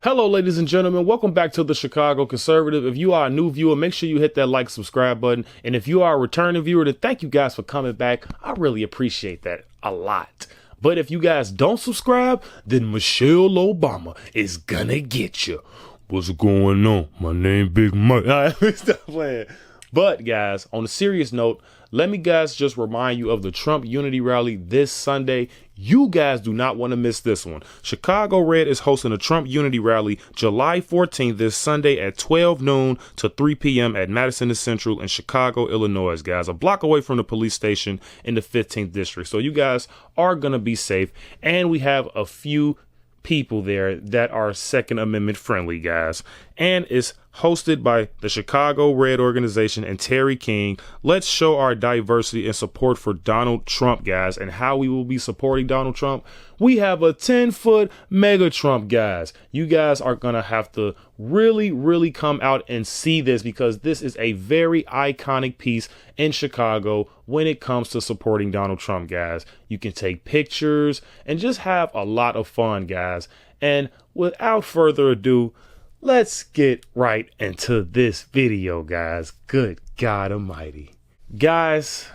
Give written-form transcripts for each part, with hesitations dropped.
Hello, ladies and gentlemen. Welcome back to the Chicago Conservative. If you are a new viewer, make sure you hit that like, subscribe button. And if you are a returning viewer, then thank you guys for coming back. I really appreciate that a lot. But if you guys don't subscribe, then Michelle Obama is gonna get you. What's going on? My name Big Mike. All right, stop playing. But guys, on a serious note, let me guys just remind you of the Trump Unity Rally this Sunday. You guys do not want to miss this one. Chicago Red is hosting a Trump Unity Rally July 14th this Sunday at 12 noon to 3 p.m. at Madison Central in Chicago, Illinois, guys. A block away from the police station in the 15th district. So you guys are going to be safe. And we have a few people there that are Second Amendment friendly, guys, and it's hosted by the Chicago Red organization and Terry King. Let's show our diversity and support for Donald Trump, guys. And how we will be supporting Donald Trump: we have a 10-foot mega Trump, guys. You guys are gonna have to really come out and see this, because this is a very iconic piece in Chicago when it comes to supporting Donald Trump, guys. You can take pictures and just have a lot of fun, guys. And without further ado, let's get right into this video, guys. Good God Almighty. Guys,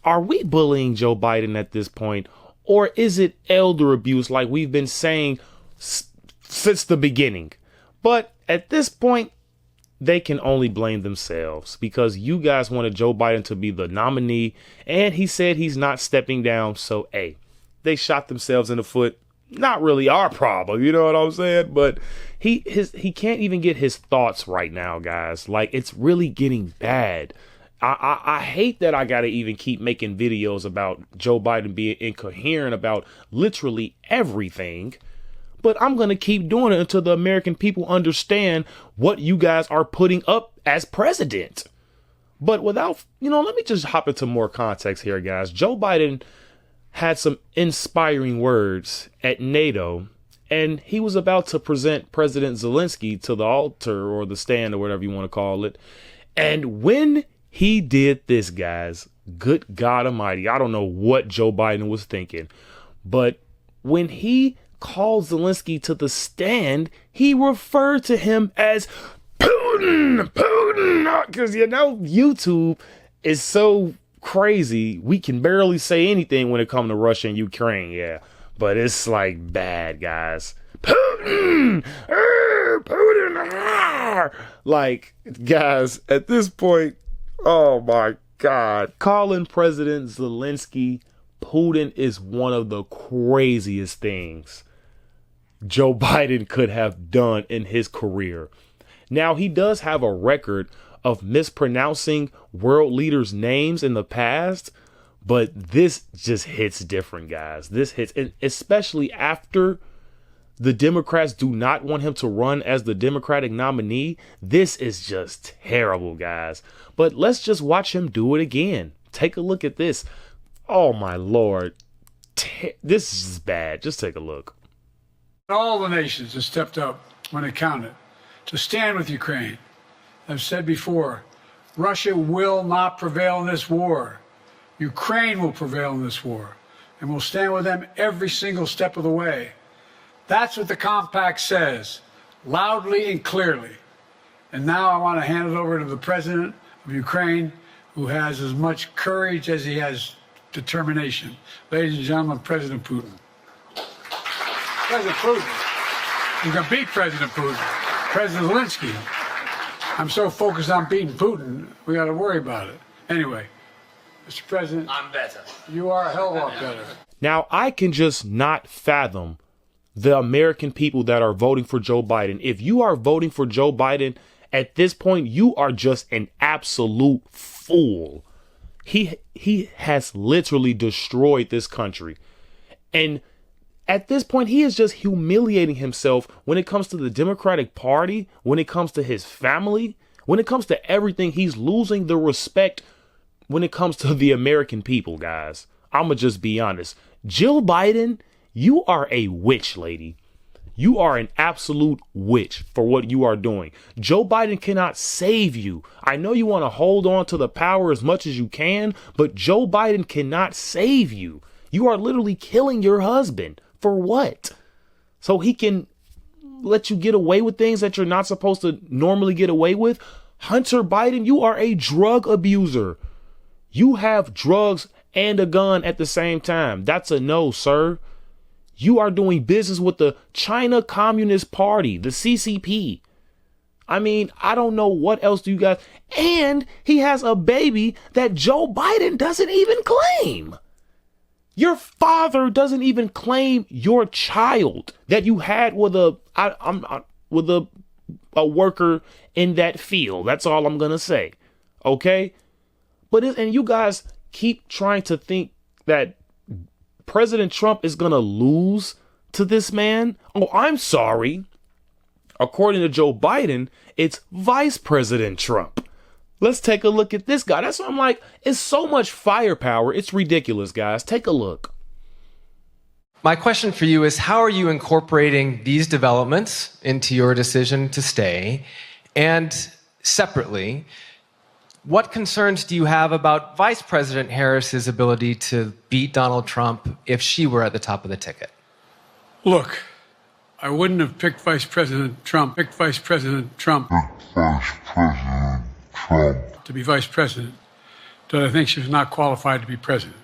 are we bullying Joe Biden at this point? Or is it elder abuse like we've been saying since the beginning? But at this point, they can only blame themselves, because you guys wanted Joe Biden to be the nominee, and he said he's not stepping down. So, hey, they shot themselves in the foot. Not really our problem, you know what I'm saying? But he can't even get his thoughts right now, guys. Like, it's really getting bad. I hate that I gotta even keep making videos about Joe Biden being incoherent about literally everything. But I'm going to keep doing it until the American people understand what you guys are putting up as president. But without, let me just hop into more context here, guys. Joe Biden had some inspiring words at NATO, and he was about to present President Zelenskyy to the altar or the stand or whatever you want to call it. And when he did this, guys, good God Almighty, I don't know what Joe Biden was thinking, but when he called Zelenskyy to the stand, he referred to him as Putin, because YouTube is so crazy. We can barely say anything when it comes to Russia and Ukraine, yeah, but it's like bad, guys. Putin, like, guys, at this point, oh my God, calling President Zelenskyy Putin is one of the craziest things Joe Biden could have done in his career. Now, he does have a record of mispronouncing world leaders' names in the past, but this just hits different, guys. This hits, and especially after the Democrats do not want him to run as the Democratic nominee. This is just terrible, guys. But let's just watch him do it again. Take a look at this. Oh, my Lord. This is bad. Just take a look. All the nations have stepped up when it counted to stand with Ukraine. I've said before, Russia will not prevail in this war. Ukraine will prevail in this war, and we'll stand with them every single step of the way. That's what the compact says, loudly and clearly. And now I want to hand it over to the president of Ukraine, who has as much courage as he has determination. Ladies and gentlemen, President Putin. President Putin. You can beat President Putin. President Zelenskyy. I'm so focused on beating Putin, we got to worry about it. Anyway, Mr. President. I'm better. You are a hell of a lot better. Now, I can just not fathom the American people that are voting for Joe Biden. If you are voting for Joe Biden at this point, you are just an absolute fool. He has literally destroyed this country. And at this point, he is just humiliating himself when it comes to the Democratic Party, when it comes to his family, when it comes to everything. He's losing the respect when it comes to the American people, guys. I'm going to just be honest. Jill Biden, you are a witch, lady. You are an absolute witch for what you are doing. Joe Biden cannot save you. I know you want to hold on to the power as much as you can, but Joe Biden cannot save you. You are literally killing your husband. For what? So he can let you get away with things that you're not supposed to normally get away with. Hunter Biden, you are a drug abuser. You have drugs and a gun at the same time. That's a no, sir. You are doing business with the China Communist Party, the CCP. I mean, I don't know what else do you guys. And he has a baby that Joe Biden doesn't even claim. Your father doesn't even claim your child that you had with a worker in that field. That's all I'm gonna say. Okay, and you guys keep trying to think that President Trump is gonna lose to this man. Oh, I'm sorry. According to Joe Biden, it's Vice President Trump. Let's take a look at this guy. That's what I'm like. It's so much firepower. It's ridiculous, guys. Take a look. My question for you is, how are you incorporating these developments into your decision to stay? And separately, what concerns do you have about Vice President Harris's ability to beat Donald Trump if she were at the top of the ticket? Look, I wouldn't have picked Vice President Trump, to be vice president, but I think she was not qualified to be president.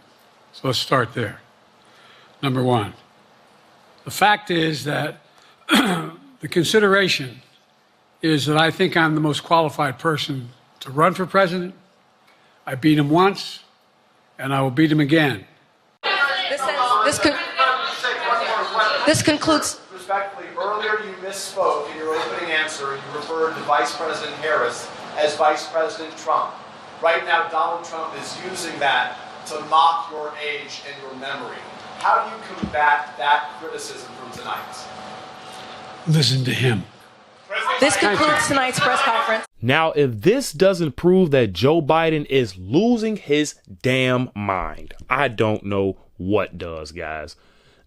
So let's start there. Number one, the fact is that the consideration is that I think I'm the most qualified person to run for president. I beat him once, and I will beat him again. This concludes. Respectfully, earlier you misspoke in your opening answer. You referred to Vice President Harris as Vice President Trump. Right now, Donald Trump is using that to mock your age and your memory. How do you combat that criticism from tonight? Listen to him. This concludes tonight's press conference. Now, if this doesn't prove that Joe Biden is losing his damn mind, I don't know what does, guys.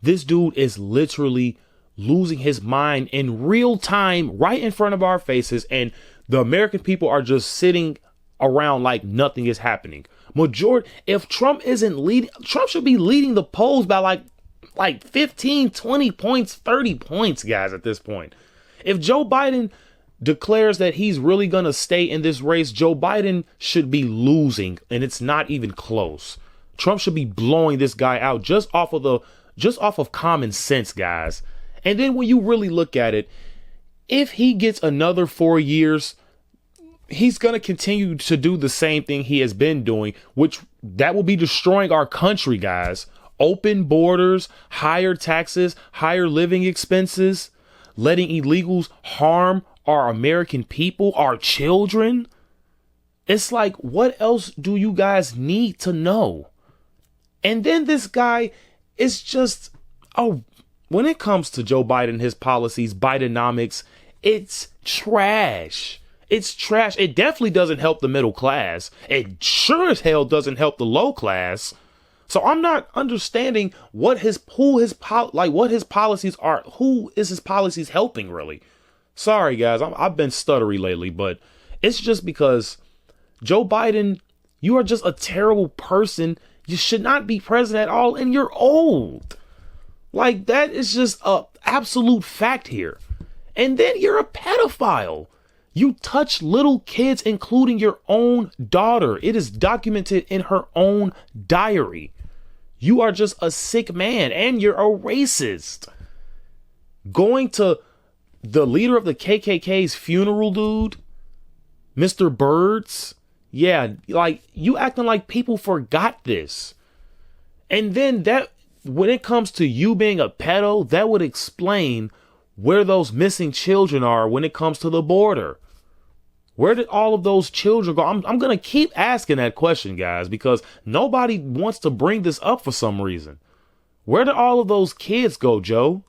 This dude is literally losing his mind in real time right in front of our faces. And the American people are just sitting around like nothing is happening. If Trump isn't leading, Trump should be leading the polls by like 15, 20 points, 30 points, guys, at this point. If Joe Biden declares that he's really going to stay in this race, Joe Biden should be losing, and it's not even close. Trump should be blowing this guy out just off of common sense, guys. And then when you really look at it, if he gets another 4 years, he's going to continue to do the same thing he has been doing, which that will be destroying our country, guys. Open borders, higher taxes, higher living expenses, letting illegals harm our American people, our children. It's like, what else do you guys need to know? And then this guy is just, when it comes to Joe Biden, his policies, Bidenomics, it's trash. It's trash. It definitely doesn't help the middle class. It sure as hell doesn't help the low class. So I'm not understanding what his policies are. Who is his policies helping, really? Sorry, guys. I've been stuttery lately, but it's just because Joe Biden, you are just a terrible person. You should not be president at all, and you're old. Like, that is just a absolute fact here. And then you're a pedophile. You touch little kids, including your own daughter. It is documented in her own diary. You are just a sick man, and you're a racist. Going to the leader of the KKK's funeral, dude, Mr. Birds. Yeah, like, you acting like people forgot this. And then that, when it comes to you being a pedo, that would explain where those missing children are when it comes to the border. Where did all of those children go? I'm going to keep asking that question, guys, because nobody wants to bring this up for some reason. Where did all of those kids go, Joe?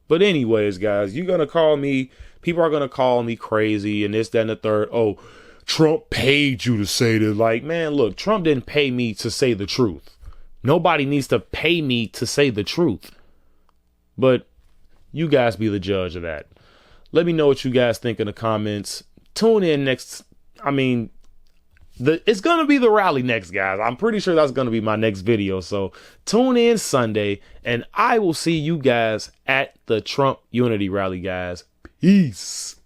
But anyways, guys, people are going to call me crazy and this, that, and the third. Oh, Trump paid you to say this. Like, man, look, Trump didn't pay me to say the truth. Nobody needs to pay me to say the truth. But you guys be the judge of that. Let me know what you guys think in the comments. Tune in It's going to be the rally next, guys. I'm pretty sure that's going to be my next video. So tune in Sunday, and I will see you guys at the Trump Unity rally, guys. Peace.